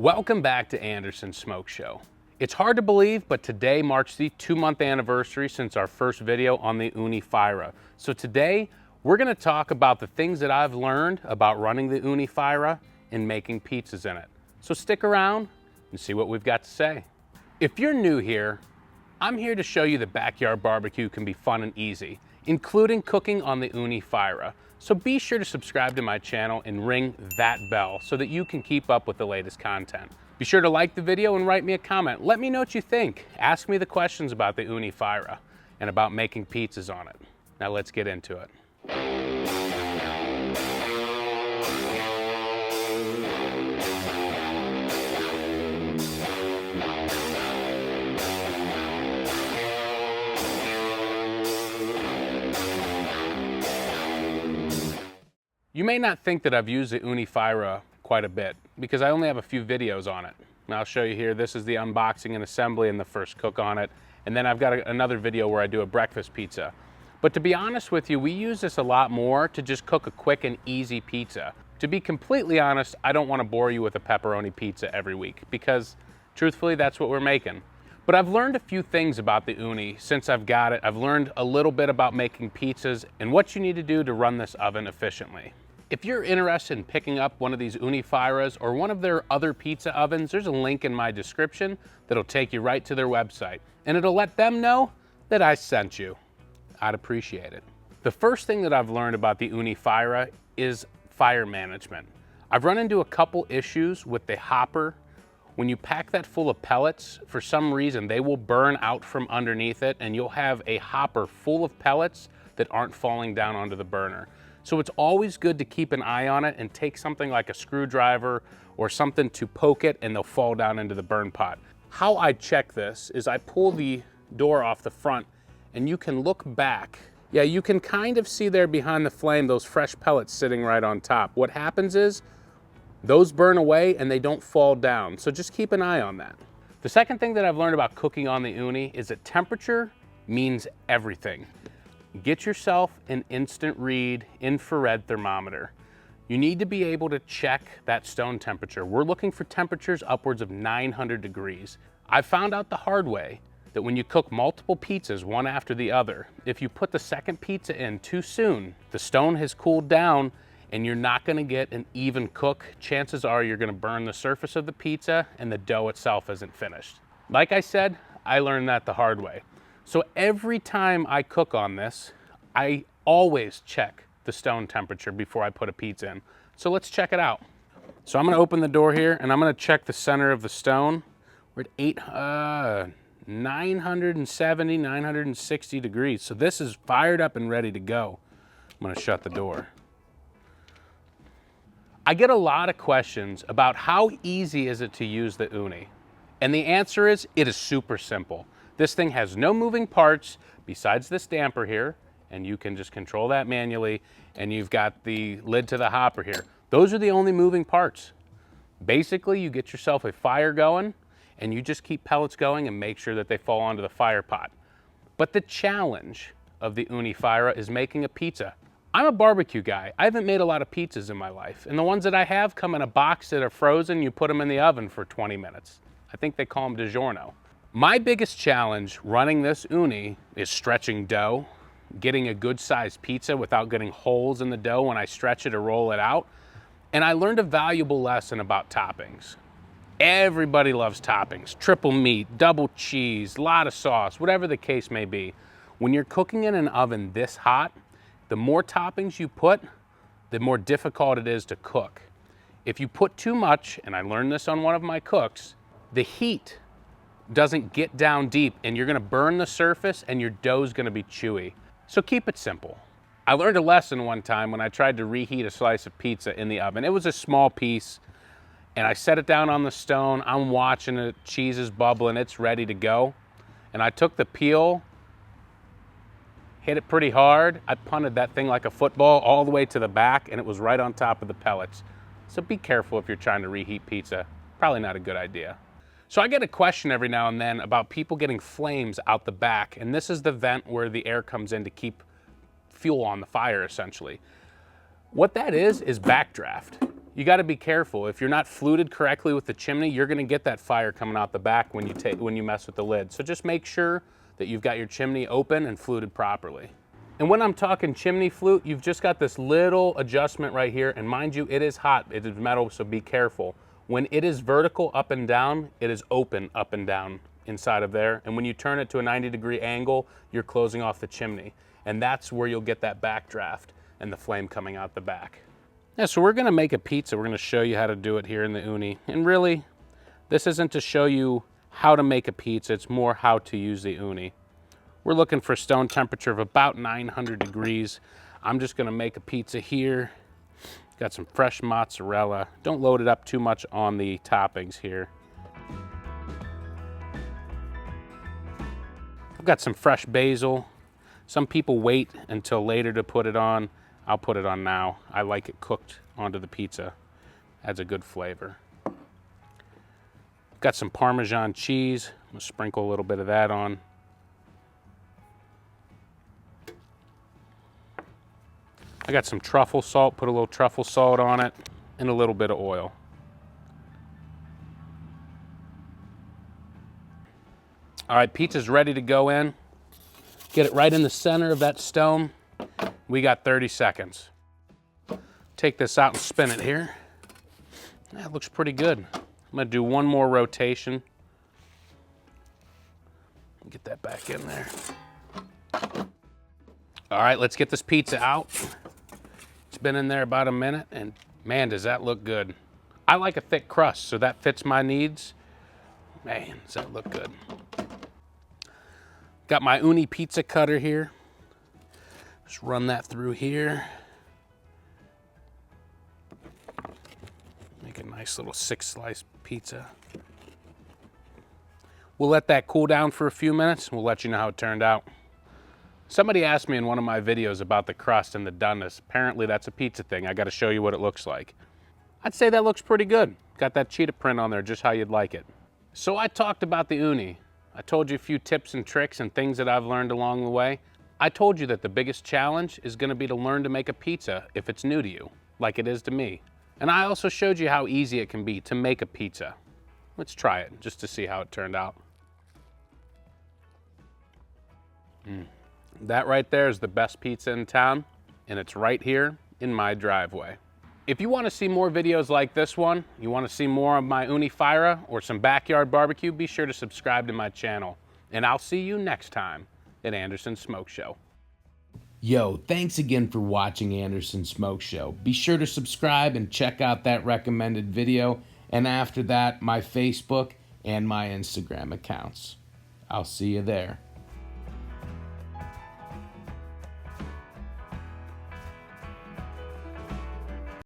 Welcome back to Andersons SmokeShow. It's hard to believe, but today marks the 2-month anniversary since our first video on the Ooni Fyra. So today, we're gonna talk about the things that I've learned about running the Ooni Fyra and making pizzas in it. So stick around and see what we've got to say. If you're new here, I'm here to show you that backyard barbecue can be fun and easy, including cooking on the Ooni Fyra. So be sure to subscribe to my channel and ring that bell so that you can keep up with the latest content. Be sure to like the video and write me a comment. Let me know what you think. Ask me the questions about the Ooni Fyra and about making pizzas on it. Now let's get into it. You may not think that I've used the Ooni Fyra quite a bit because I only have a few videos on it. And I'll show you here, this is the unboxing and assembly and the first cook on it. And then I've got another video where I do a breakfast pizza. But to be honest with you, we use this a lot more to just cook a quick and easy pizza. To be completely honest, I don't want to bore you with a pepperoni pizza every week because truthfully, that's what we're making. But I've learned a few things about the Ooni since I've got it. I've learned a little bit about making pizzas and what you need to do to run this oven efficiently. If you're interested in picking up one of these Ooni Fyras or one of their other pizza ovens, there's a link in my description that'll take you right to their website. And it'll let them know that I sent you. I'd appreciate it. The first thing that I've learned about the Ooni Fyra is fire management. I've run into a couple issues with the hopper. When you pack that full of pellets, for some reason, they will burn out from underneath it and you'll have a hopper full of pellets that aren't falling down onto the burner. So it's always good to keep an eye on it and take something like a screwdriver or something to poke it and they'll fall down into the burn pot. How I check this is I pull the door off the front and you can look back. Yeah, you can kind of see there behind the flame those fresh pellets sitting right on top. What happens is those burn away and they don't fall down. So just keep an eye on that. The second thing that I've learned about cooking on the Ooni is that temperature means everything. Get yourself an instant read infrared thermometer. You need to be able to check that stone temperature. We're looking for temperatures upwards of 900 degrees. I found out the hard way that when you cook multiple pizzas one after the other, if you put the second pizza in too soon, the stone has cooled down and you're not gonna get an even cook. Chances are you're gonna burn the surface of the pizza and the dough itself isn't finished. Like I said, I learned that the hard way. So every time I cook on this, I always check the stone temperature before I put a pizza in. So let's check it out. So I'm gonna open the door here and I'm gonna check the center of the stone. We're at 970, 960 degrees. So this is fired up and ready to go. I'm gonna shut the door. I get a lot of questions about how easy is it to use the Ooni? And the answer is, it is super simple. This thing has no moving parts besides this damper here, and you can just control that manually, and you've got the lid to the hopper here. Those are the only moving parts. Basically, you get yourself a fire going, and you just keep pellets going and make sure that they fall onto the fire pot. But the challenge of the Ooni Fyra is making a pizza. I'm a barbecue guy. I haven't made a lot of pizzas in my life, and the ones that I have come in a box that are frozen. You put them in the oven for 20 minutes. I think they call them DiGiorno. My biggest challenge running this Ooni is stretching dough, getting a good sized pizza without getting holes in the dough when I stretch it or roll it out. And I learned a valuable lesson about toppings. Everybody loves toppings, triple meat, double cheese, a lot of sauce, whatever the case may be. When you're cooking in an oven this hot, the more toppings you put, the more difficult it is to cook. If you put too much, and I learned this on one of my cooks, the heat doesn't get down deep and you're gonna burn the surface and your dough's gonna be chewy. So keep it simple. I learned a lesson one time when I tried to reheat a slice of pizza in the oven. It was a small piece and I set it down on the stone. I'm watching it, cheese is bubbling, it's ready to go. And I took the peel, hit it pretty hard. I punted that thing like a football all the way to the back and it was right on top of the pellets. So be careful if you're trying to reheat pizza. Probably not a good idea. So I get a question every now and then about people getting flames out the back, and this is the vent where the air comes in to keep fuel on the fire, essentially. What that is backdraft. You got to be careful. If you're not fluted correctly with the chimney, you're going to get that fire coming out the back when you mess with the lid. So just make sure that you've got your chimney open and fluted properly. And when I'm talking chimney flute, you've just got this little adjustment right here. And mind you, it is hot. It is metal, so be careful. When it is vertical up and down, it is open up and down inside of there. And when you turn it to a 90-degree angle, you're closing off the chimney. And that's where you'll get that backdraft and the flame coming out the back. Yeah, so we're gonna make a pizza. We're gonna show you how to do it here in the Ooni. And really, this isn't to show you how to make a pizza, it's more how to use the Ooni. We're looking for a stone temperature of about 900 degrees. I'm just gonna make a pizza here. Got some fresh mozzarella. Don't load it up too much on the toppings here. I've got some fresh basil. Some people wait until later to put it on. I'll put it on now. I like it cooked onto the pizza. Adds a good flavor. Got some Parmesan cheese. I'm gonna sprinkle a little bit of that on. I got some truffle salt, put a little truffle salt on it, and a little bit of oil. All right, pizza's ready to go in. Get it right in the center of that stone. We got 30 seconds. Take this out and spin it here. That looks pretty good. I'm gonna do one more rotation. Get that back in there. All right, let's get this pizza out. It's been in there about a minute, and man, does that look good. I like a thick crust, so that fits my needs. Man, does that look good. Got my Ooni pizza cutter here. Just run that through here. Make a nice little 6-slice pizza. We'll let that cool down for a few minutes, and we'll let you know how it turned out. Somebody asked me in one of my videos about the crust and the doneness. Apparently that's a pizza thing. I gotta show you what it looks like. I'd say that looks pretty good. Got that cheetah print on there, just how you'd like it. So I talked about the Ooni. I told you a few tips and tricks and things that I've learned along the way. I told you that the biggest challenge is gonna be to learn to make a pizza if it's new to you, like it is to me. And I also showed you how easy it can be to make a pizza. Let's try it just to see how it turned out. That right there is the best pizza in town, and it's right here in my driveway. If you want to see more videos like this one, you want to see more of my Ooni Fyra or some backyard barbecue, be sure to subscribe to my channel. And I'll see you next time at Andersons SmokeShow. Yo, thanks again for watching Andersons SmokeShow. Be sure to subscribe and check out that recommended video, and after that, my Facebook and my Instagram accounts. I'll see you there.